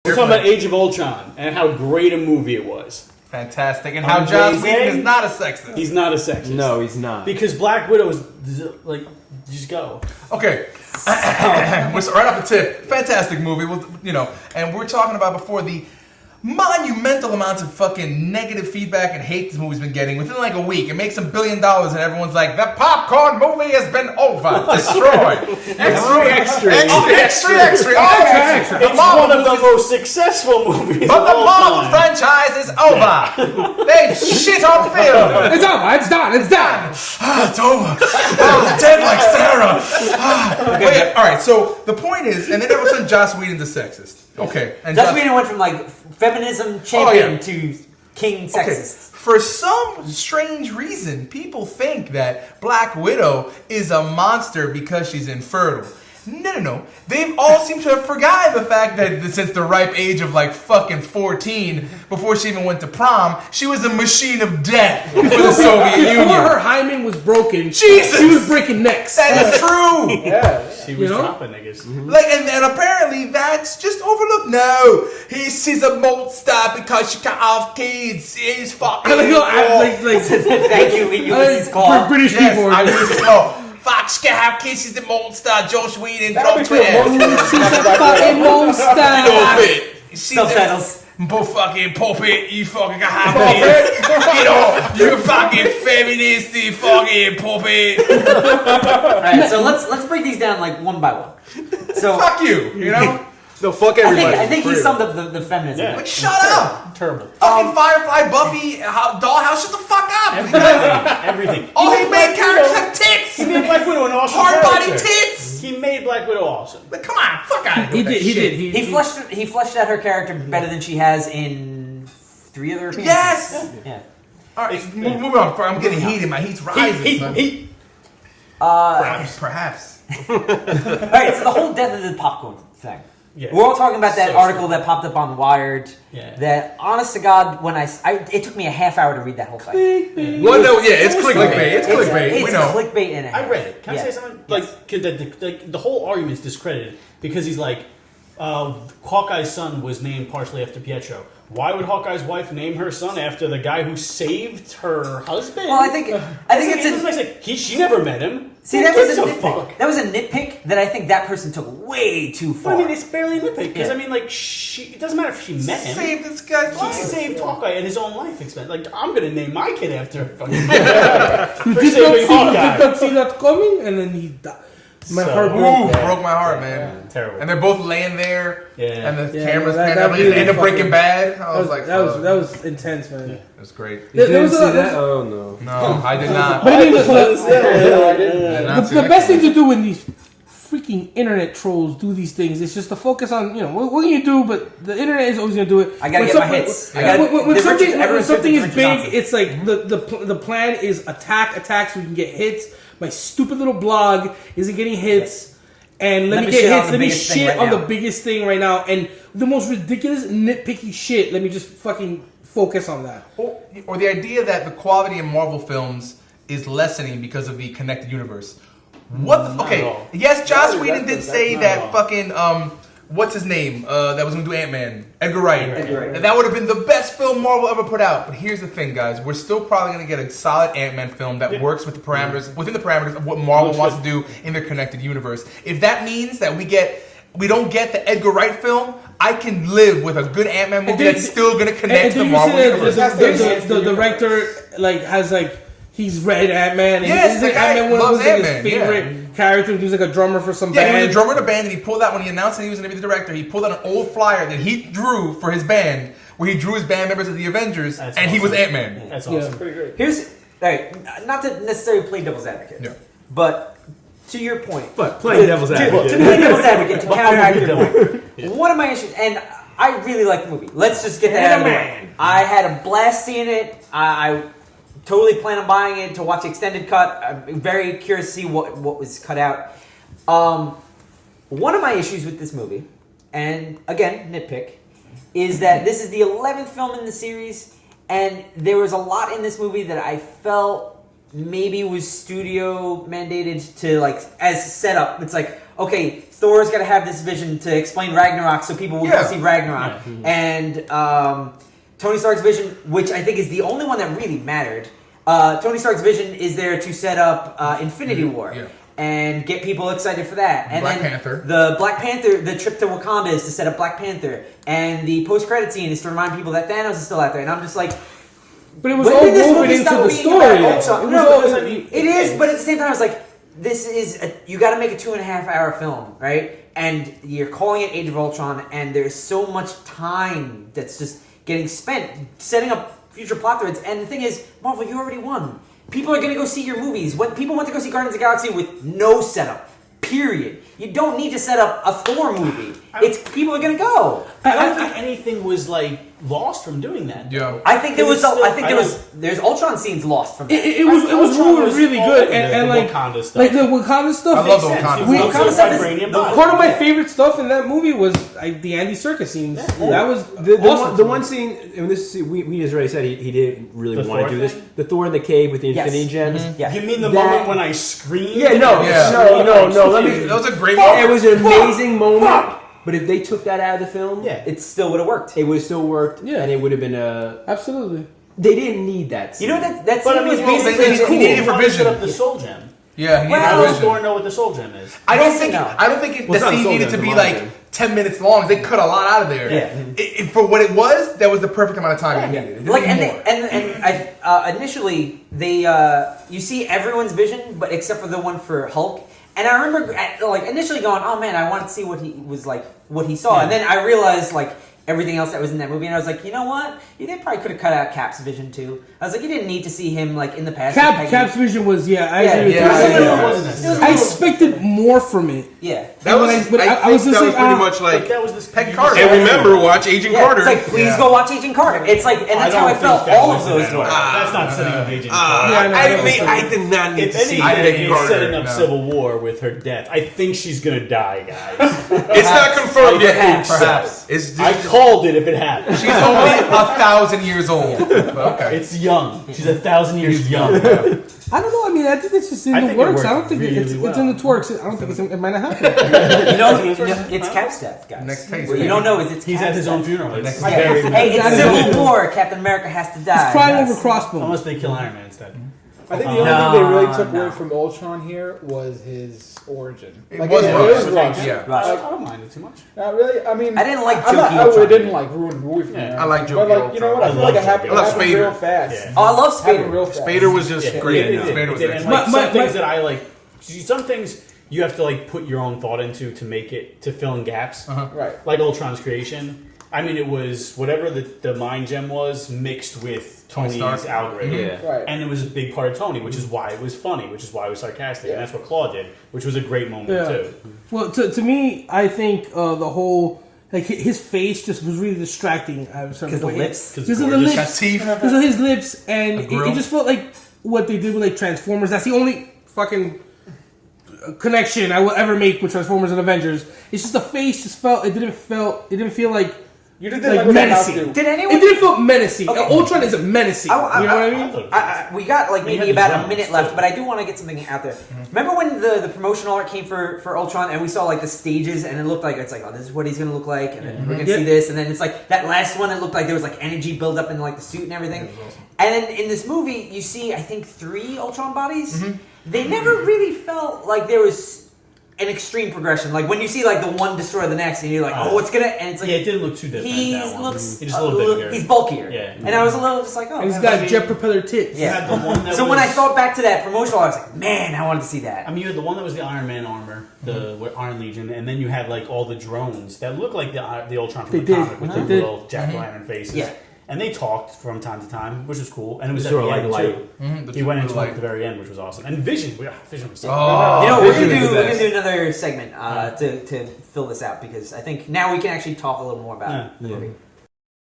We're talking about Age of Ultron and how great a movie it was. Fantastic. And how Joss Whedon is not a sexist. He's not a sexist. No, he's not. Because Black Widow is like, just go. Okay. Right off the tip, fantastic movie. And we're talking about before the monumental amounts of fucking negative feedback and hate this movie's been getting within like a week. It makes $1 billion and everyone's like, the popcorn movie has been over. Destroyed. Extra. It's one of the most successful movies. But the Marvel franchise is over. They shit on film. It's over. It's done. It's done. It's over. Oh, dead like Sarah. Okay. All right. So the point is, and then all of a sudden, Joss Whedon's a sexist. Okay. And Joss Whedon went from like feminism champion to king sexist. Okay. For some strange reason, people think that Black Widow is a monster because she's infertile. No. They all seem to have forgotten the fact that since the ripe age of like fucking 14, before she even went to prom, she was a machine of death for the Soviet Union. Before her hymen was broken, Jesus! she was breaking necks. That is true! Yeah, she was dropping niggas. Mm-hmm. Like, and apparently that's just overlooked. No, she's a monster because she can't have kids. He's fucking. Thank you, Ulysses Claw. British people. Fuck, she can't have kids. She's the monster. Josh Whedon, drop Twitter. She's a fucking monster. Subtitles. Fucking puppet, you fucking can have kids. You fucking feminist, you fucking puppet. Alright, so let's break these down like one by one. So fuck you know? No, fuck everybody. I think he summed up the feminism. Yeah. Like, shut up! Terrible. Fucking Firefly, Buffy, Dollhouse, shut the fuck up! Everything. All he made characters have tits! He made Black Widow an awesome hard body character. tits! He made Black Widow awesome. But come on, fuck out of here. He did. He fleshed out her character better than she has in 3 other appearances. Yes! Yeah. Alright, moving on. I'm getting heated. My heat's rising. Heat. Perhaps. Alright, so the whole death of the popcorn thing. Yeah. We're all talking about that article stupid. that popped up on Wired. Yeah. That, honest to God, when it took me a half hour to read that whole thing. Well, no, yeah, it's clickbait. It's clickbait. It's We know. clickbait in it. I read it. Can I say something? Like, the whole argument is discredited because he's like, Hawkeye's son was named partially after Pietro. Why would Hawkeye's wife name her son after the guy who saved her husband? Well, I think it's she never met him. See, that was a nitpick. That was a nitpick that I think that person took way too far. But I mean, it's barely a nitpick because I mean, like, it doesn't matter if she met him. Saved this guy's life. He saved Hawkeye at his own life expense. Like, I'm gonna name my kid after fucking. You did not see that coming, and then he died. My heart broke my heart, man. Yeah, terrible. And they're both laying there, and the cameras pan up. Really end up Breaking Bad. I was like, that was intense, man. It was great. There was that? Oh no. No, I did not. But I mean, the best thing to do when these freaking internet trolls do these things is just to focus on, what can you do, but the internet is always going to do it. I got to get my hits. When something is big, it's like the plan is attack so we can get hits. My stupid little blog isn't getting hits, and let me get hits. Let me shit on the biggest thing right now, and the most ridiculous nitpicky shit. Let me just fucking focus on that. Or the idea that the quality in Marvel films is lessening because of the connected universe. What the? Okay, yes, Joss Whedon did say that fucking what's his name? That was gonna do Ant-Man, Edgar Wright. And that would have been the best film Marvel ever put out. But here's the thing, guys: we're still probably gonna get a solid Ant-Man film that works with the parameters within the parameters of what Marvel wants to do in their connected universe. If that means that we don't get the Edgar Wright film, I can live with a good Ant-Man movie that's still gonna connect to the Marvel universe. The director has he's read Ant-Man. Yes, the guy Ant-Man loves was Ant-Man. his favorite character. He was like a drummer for some Yeah, band. he was a drummer in a band, and he pulled out when he announced that he was going to be the director. He pulled out an old flyer that he drew for his band, where he drew his band members as the Avengers, and he was Ant-Man. That's awesome. Pretty great. Here's not to necessarily play devil's advocate, but to your point, playing devil's advocate. To play devil's advocate, to counteract your point. One of my issues, and I really like the movie. Let's just get that out of the way. I had a blast seeing it. I totally plan on buying it to watch the extended cut. I'm very curious to see what was cut out. One of my issues with this movie, and again, nitpick, is that this is the 11th film in the series, and there was a lot in this movie that I felt maybe was studio mandated to, as setup. It's like, okay, Thor's got to have this vision to explain Ragnarok so people will go see Ragnarok. And Tony Stark's vision, which I think is the only one that really mattered, Tony Stark's vision is there to set up Infinity War. Yeah. And get people excited for that. And Black then Panther. The Black Panther, the trip to Wakanda is to set up Black Panther. And the post-credit scene is to remind people that Thanos is still out there. And I'm just like... But it was all woven into the story. It is, but at the same time, I was like, this is... you got to make a 2.5-hour film, right? And you're calling it Age of Ultron, and there's so much time that's just getting spent setting up future plot threads. And the thing is, Marvel, you already won. People are going to go see your movies. When people went to go see Guardians of the Galaxy with no setup, period. You don't need to set up a Thor movie. People are going to go. I don't think anything was like lost from doing that. Yeah. I think there's Ultron scenes lost from that. It was really good, and like Wakanda stuff. Like the Wakanda stuff. I love the Wakanda stuff. Part of my favorite stuff in that movie was like the Andy Serkis scenes. That was awesome. The one scene, and this we just already said he didn't really want to do this. The Thor in the cave with the Infinity Gems. Mm-hmm. Yeah. You mean the moment when I screamed? Yeah, no. That was a great moment. It was an amazing moment. But if they took that out of the film, it still would have worked. It would have still worked, and it would have been absolutely. They didn't need that scene. You know that scene was basically he needed it for Vision. Set up the Soul Gem. Yeah, he How does Thor know what the Soul Gem is? I don't think the scene needed to be like 10 minutes long. They cut a lot out of there. Yeah. For what it was, that was the perfect amount of time you needed. Like initially they you see everyone's vision, but except for the one for Hulk. And I remember initially going, oh man, I wanted to see what he was like, what he saw, and then I realized everything else that was in that movie, and I was like, you know what? They probably could have cut out Cap's vision too. I was like, you didn't need to see him in the past. Cap's vision was I agree with you. I expected more from it. Yeah, that was pretty much like that was this Peggy Carter. And remember, watch Agent Carter. It's like, please go watch Agent Carter. It's like, and that's how I felt. All of those were. That's not setting up Agent Carter. I did not need to see Peggy Carter. Setting up Civil War with her death. I think she's gonna die, guys. It's not confirmed yet. Perhaps. I called it if it happened. She's only 1,000 years old. Okay. It's young. She's 1,000 years young. I don't know. I mean, I think it's just in the works. I don't think it's in the works. I don't think it might not happen. It's Cap's death, guys. Next phase. What you don't know is it's he's Cap's at his death. own funeral. It's it's Civil War. Captain America has to die. He's crying over crossbones. Unless they kill Iron Man instead. I think the only thing they really took away from Ultron here was his origin. It was rushed. Yeah. I don't mind it too much. Not really. I mean, I didn't like I Jokey didn't ruin the movie for me. I like Jokey But you know what? I feel like it happened real fast. Yeah. Oh, I love Spader. Spader was just great. Spader was and some things that I like. Some things you have to put your own thought into to make it to fill in gaps. Right. Like Ultron's creation. I mean, it was whatever the mind gem was mixed with Tony's algorithm. Yeah. Right. And it was a big part of Tony, which is why it was funny, which is why it was sarcastic. And that's what Claw did, which was a great moment, too. Well, to me, I think the whole... his face just was really distracting. Because of the lips? Because of the lips. Teeth. Because of his lips. And it just felt like what they did with Transformers. That's the only fucking connection I will ever make with Transformers and Avengers. It's just the face just felt... It didn't feel like... You just didn't like menacing. Did anyone? It didn't feel menacing. Okay. Ultron isn't menacing. You know what I mean? We got maybe about a minute left, but I do want to get something out there. Remember when the promotional art came for Ultron, and we saw the stages, and it looked like this is what he's gonna look like, and then we're gonna see this, and then it's that last one. It looked like there was energy build up in the suit and everything. Awesome. And then in this movie, you see I think 3 Ultron bodies. They never really felt like there was an extreme progression. When you see the one destroy the next, and you're what's gonna? And it's it didn't look too different. He's just a little bigger. He's bulkier. Yeah. And I was a little just and he's got jet propeller tits. Yeah. So when I thought back to that promotional, I was like, man, I wanted to see that. I mean, you had the one that was the Iron Man armor, the Iron Legion, and then you had all the drones that looked like the Ultron from the comic with the little Jack-o'-lantern faces. Yeah. And they talked from time to time, which was cool. And it was at the end, too. He went into at the very end, which was awesome. And Vision. Vision was so cool. We're going to do another segment to fill this out, because I think now we can actually talk a little more about it.